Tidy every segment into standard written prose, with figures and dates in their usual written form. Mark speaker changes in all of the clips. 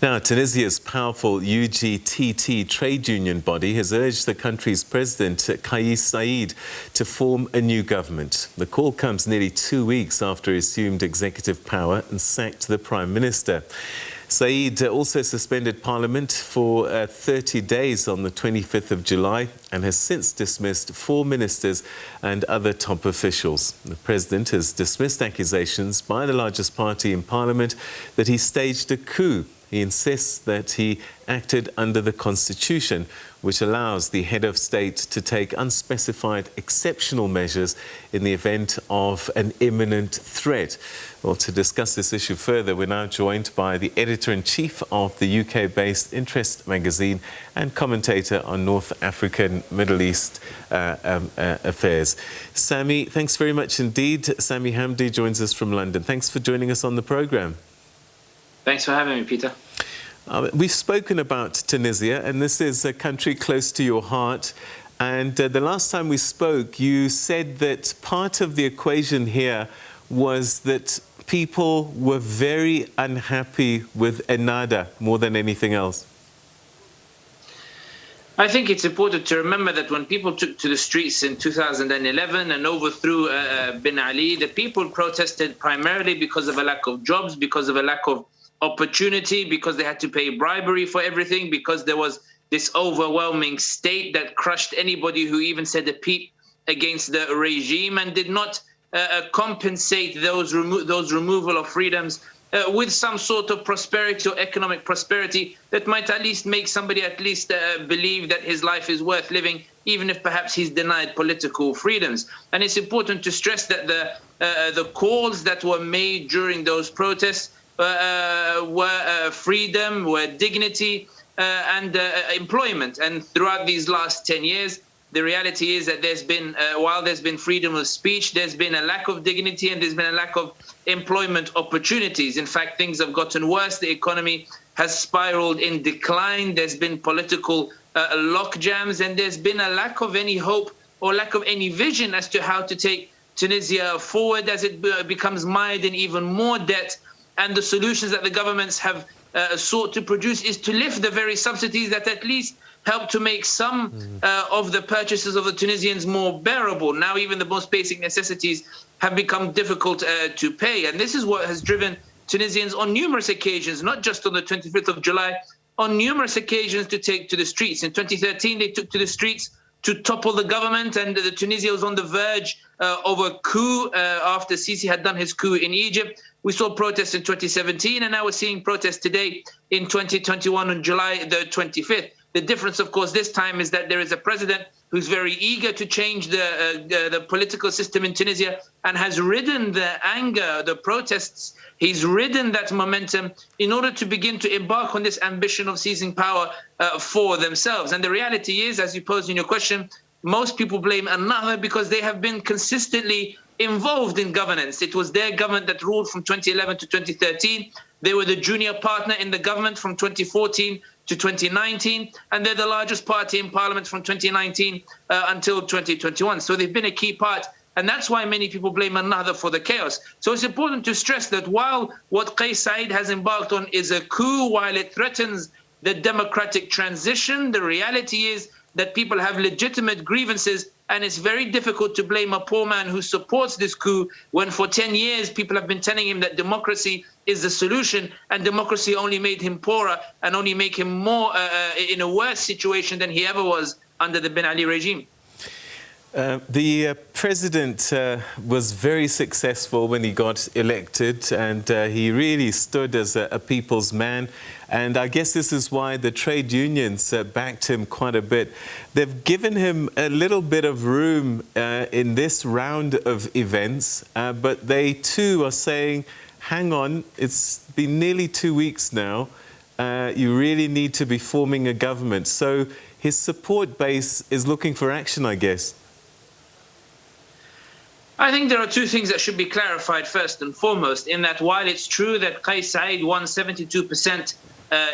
Speaker 1: Now, Tunisia's powerful UGTT trade union body has urged the country's President Kais Saied to form a new government. The call comes nearly 2 weeks after he assumed executive power and sacked the Prime Minister. Saied also suspended Parliament for 30 days on the 25th of July and has since dismissed 4 ministers and other top officials. The President has dismissed accusations by the largest party in Parliament that he staged a coup. He insists that he acted under the Constitution, which allows the head of state to take unspecified exceptional measures in the event of an imminent threat. Well, to discuss this issue further, we're now joined by the editor-in-chief of the UK-based Interest magazine and commentator on North African, Middle East affairs. Sami, thanks very much indeed. Sami Hamdi joins us from London. Thanks for joining us on the programme.
Speaker 2: Thanks for having me, Peter.
Speaker 1: We've spoken about Tunisia, and this is a country close to your heart. And the last time we spoke, you said that part of the equation here was that people were very unhappy with Ennahda more than anything else.
Speaker 2: I think it's important to remember that when people took to the streets in 2011 and overthrew Ben Ali, the people protested primarily because of a lack of jobs, because of a lack of opportunity, because they had to pay bribery for everything, because there was this overwhelming state that crushed anybody who even said a peep against the regime, and did not compensate those removal of freedoms with some sort of prosperity or economic prosperity that might at least make somebody believe that his life is worth living, even if perhaps he's denied political freedoms. And it's important to stress that the calls that were made during those protests were freedom, were dignity, and employment. And throughout these last 10 years, the reality is that there's been, while there's been freedom of speech, there's been a lack of dignity and there's been a lack of employment opportunities. In fact, things have gotten worse. The economy has spiraled in decline. There's been political lockjams, and there's been a lack of any hope or lack of any vision as to how to take Tunisia forward as it becomes mired in even more debt. And the solutions that the governments have sought to produce is to lift the very subsidies that at least help to make some of the purchases of the Tunisians more bearable. Now even the most basic necessities have become difficult to pay. And this is what has driven Tunisians on numerous occasions, not just on the 25th of July, on numerous occasions to take to the streets. In 2013, they took to the streets to topple the government, and Tunisia was on the verge of a coup after Sisi had done his coup in Egypt. We saw protests in 2017, and now we're seeing protests today in 2021 on July the 25th. The difference, of course, this time is that there is a president who's very eager to change the political system in Tunisia and has ridden the anger, the protests. He's ridden that momentum in order to begin to embark on this ambition of seizing power for themselves. And the reality is, as you posed in your question, most people blame Ennahda because they have been consistently involved in governance. It was their government that ruled from 2011 to 2013. They were the junior partner in the government from 2014 to 2019, and they're the largest party in parliament from 2019 until 2021. So they've been a key part, and that's why many people blame Ennahda for the chaos. So it's important to stress that while what Kais Saied has embarked on is a coup, while it threatens the democratic transition, the reality is that people have legitimate grievances, and it's very difficult to blame a poor man who supports this coup when for 10 years people have been telling him that democracy is the solution, and democracy only made him poorer and only make him more in a worse situation than he ever was under the Ben Ali regime.
Speaker 1: The president was very successful when he got elected, and he really stood as a people's man. And I guess this is why the trade unions backed him quite a bit. They've given him a little bit of room in this round of events, but they too are saying, hang on, it's been nearly 2 weeks now. You really need to be forming a government. So his support base is looking for action, I guess.
Speaker 2: I think there are two things that should be clarified first and foremost, in that while it's true that Kais Saied won 72%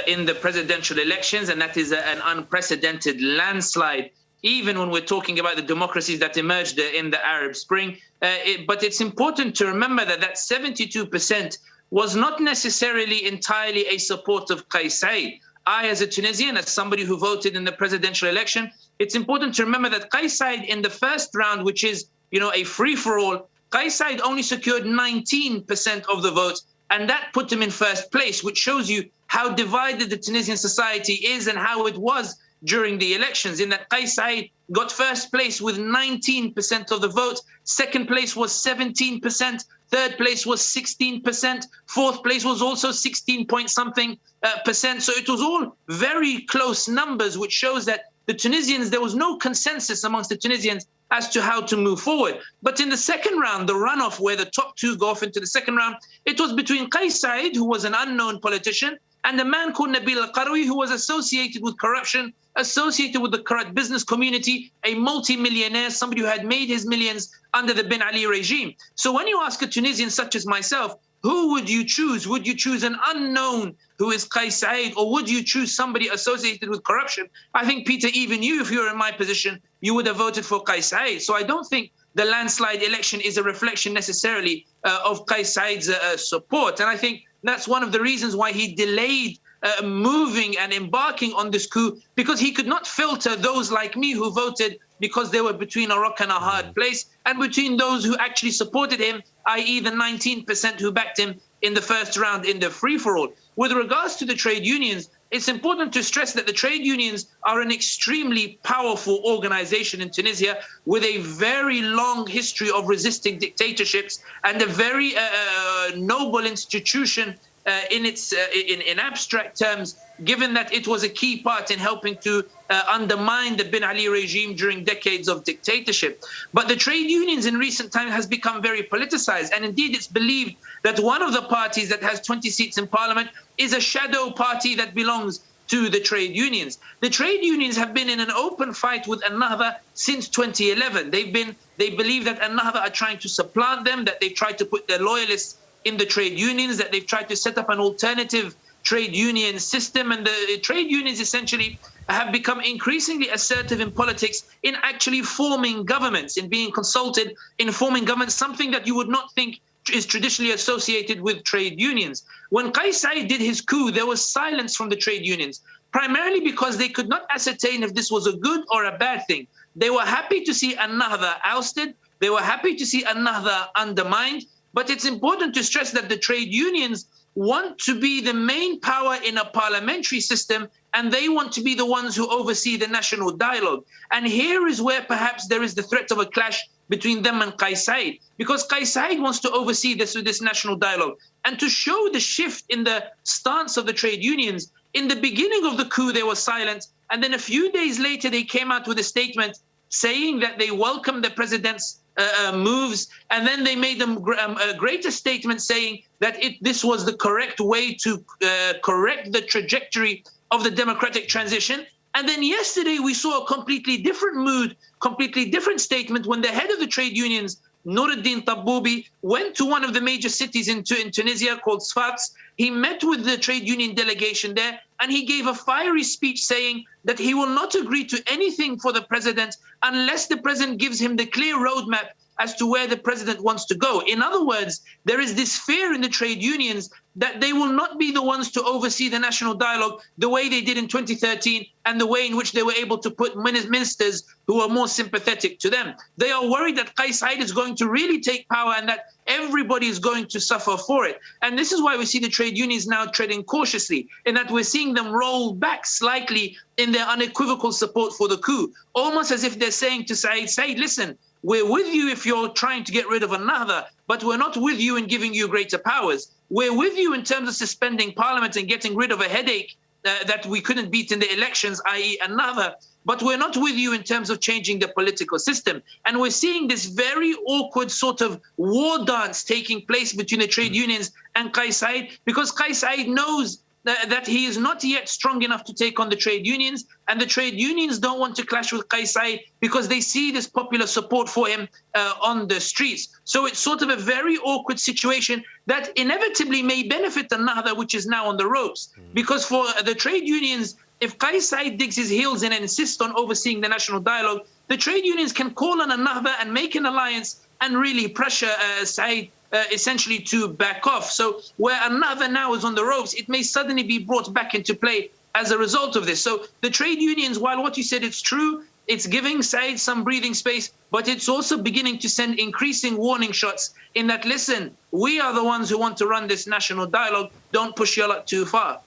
Speaker 2: in the presidential elections, and that is an unprecedented landslide, even when we're talking about the democracies that emerged in the Arab Spring. But it's important to remember that that 72% was not necessarily entirely a support of Kais Saied. I, as a Tunisian, as somebody who voted in the presidential election, it's important to remember that Kais Saied in the first round, which is, a free-for-all, Kais Saied only secured 19% of the votes, and that put him in first place, which shows you how divided the Tunisian society is and how it was during the elections, in that Kais Saied got first place with 19% of the votes, second place was 17%, third place was 16%, fourth place was also 16 point something percent. So it was all very close numbers, which shows that the Tunisians, there was no consensus amongst the Tunisians as to how to move forward. But in the second round, the runoff where the top two go off into the second round, it was between Kais Saied, who was an unknown politician, and a man called Nabil Al-Qaroui, who was associated with corruption, associated with the corrupt business community, a multi-millionaire, somebody who had made his millions under the Ben Ali regime. So when you ask a Tunisian such as myself, who would you choose? Would you choose an unknown who is Kais Saied, or would you choose somebody associated with corruption? I think, Peter, even you, if you were in my position, you would have voted for Kais Saied. So I don't think the landslide election is a reflection necessarily of Kais Saied's support. And I think that's one of the reasons why he delayed moving and embarking on this coup, because he could not filter those like me who voted because they were between a rock and a hard place, and between those who actually supported him, i.e. the 19% who backed him in the first round in the free-for-all. With regards to the trade unions, it's important to stress that the trade unions are an extremely powerful organization in Tunisia with a very long history of resisting dictatorships and a very noble institution in abstract terms, given that it was a key part in helping to undermine the Ben Ali regime during decades of dictatorship. But the trade unions in recent times has become very politicized, and indeed it's believed that one of the parties that has 20 seats in parliament is a shadow party that belongs to the trade unions. The trade unions have been in an open fight with Ennahda since 2011. They believe that Ennahda are trying to supplant them, that they've tried to put their loyalists in the trade unions, that they've tried to set up an alternative trade union system. And the trade unions essentially have become increasingly assertive in politics in actually forming governments, in being consulted in forming governments, something that you would not think is traditionally associated with trade unions. When Kais Saied did his coup, there was silence from the trade unions, primarily because they could not ascertain if this was a good or a bad thing. They were happy to see Ennahda ousted. They were happy to see Ennahda undermined. But it's important to stress that the trade unions want to be the main power in a parliamentary system, and they want to be the ones who oversee the national dialogue. And here is where perhaps there is the threat of a clash between them and Kais Saied, because Kais Saied wants to oversee this national dialogue. And to show the shift in the stance of the trade unions, in the beginning of the coup, they were silent. And then a few days later, they came out with a statement saying that they welcome the president's moves, and then they made a greater statement saying that this was the correct way to correct the trajectory of the democratic transition. And then yesterday we saw a completely different mood, completely different statement when the head of the trade unions, Noureddin Tabboubi, went to one of the major cities in Tunisia called Sfax. He met with the trade union delegation there, and he gave a fiery speech saying that he will not agree to anything for the president unless the president gives him the clear roadmap as to where the president wants to go. In other words, there is this fear in the trade unions that they will not be the ones to oversee the national dialogue the way they did in 2013 and the way in which they were able to put ministers who are more sympathetic to them. They are worried that Kais Saied is going to really take power and that everybody is going to suffer for it. And this is why we see the trade unions now treading cautiously, in that we're seeing them roll back slightly in their unequivocal support for the coup, almost as if they're saying to Saied, listen, we're with you if you're trying to get rid of Ennahda, but we're not with you in giving you greater powers. We're with you in terms of suspending parliament and getting rid of a headache that we couldn't beat in the elections, i.e. Ennahda, but we're not with you in terms of changing the political system. And we're seeing this very awkward sort of war dance taking place between the trade unions and Kais Saied, because Kais Saied knows that he is not yet strong enough to take on the trade unions, and the trade unions don't want to clash with Kais Saied because they see this popular support for him on the streets. So it's sort of a very awkward situation that inevitably may benefit Ennahda, which is now on the ropes. Because for the trade unions, if Kais Saied digs his heels in and insists on overseeing the national dialogue, the trade unions can call on Ennahda and make an alliance and really pressure Saied essentially to back off. So where another now is on the ropes, it may suddenly be brought back into play as a result of this. So the trade unions, while what you said, it's true, it's giving Saied some breathing space, but it's also beginning to send increasing warning shots in that, listen, we are the ones who want to run this national dialogue. Don't push your luck too far.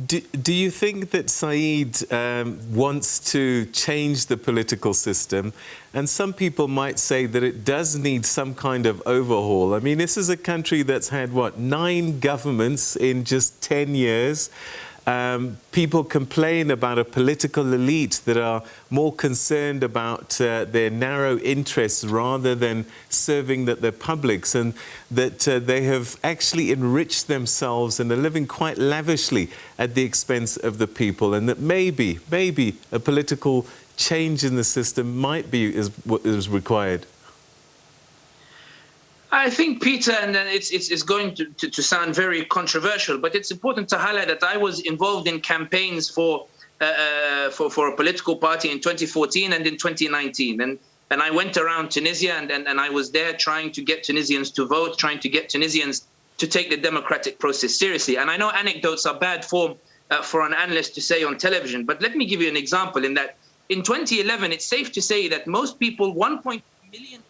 Speaker 1: Do you think that Saied wants to change the political system? And some people might say that it does need some kind of overhaul. I mean, this is a country that's had, what, 9 governments in just 10 years. People complain about a political elite that are more concerned about their narrow interests rather than serving their publics, and that they have actually enriched themselves and are living quite lavishly at the expense of the people, and that maybe a political change in the system might be what is required.
Speaker 2: I think, Peter, and then it's going to sound very controversial, but it's important to highlight that I was involved in campaigns for a political party in 2014 and in 2019, and I went around Tunisia and I was there trying to get Tunisians to vote, trying to get Tunisians to take the democratic process seriously. And I know anecdotes are bad form for an analyst to say on television, but let me give you an example. In that, in 2011, it's safe to say that most people, 1.3 million.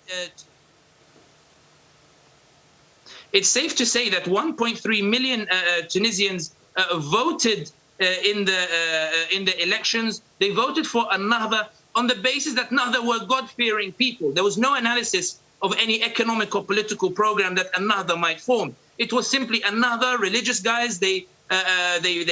Speaker 2: It's safe to say that 1.3 million Tunisians voted in the elections. They voted for Ennahda on the basis that Ennahda were God-fearing people. There was no analysis of any economic or political program that Ennahda might form. It was simply Ennahda, religious guys. They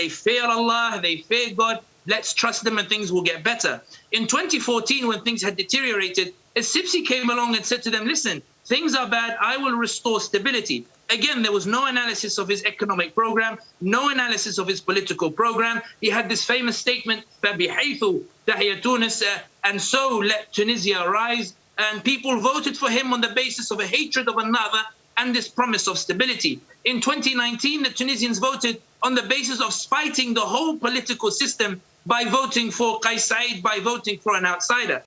Speaker 2: fear Allah, they fear God. Let's trust them and things will get better. In 2014, when things had deteriorated, SABC came along and said to them, listen, things are bad, I will restore stability. Again, there was no analysis of his economic program, no analysis of his political program. He had this famous statement, فَبِحَيْثُ تَحْيَا تُونِسَ, and so let Tunisia rise. And people voted for him on the basis of a hatred of Ennahda and this promise of stability. In 2019, the Tunisians voted on the basis of spiting the whole political system by voting for Kais Saied, by voting for an outsider.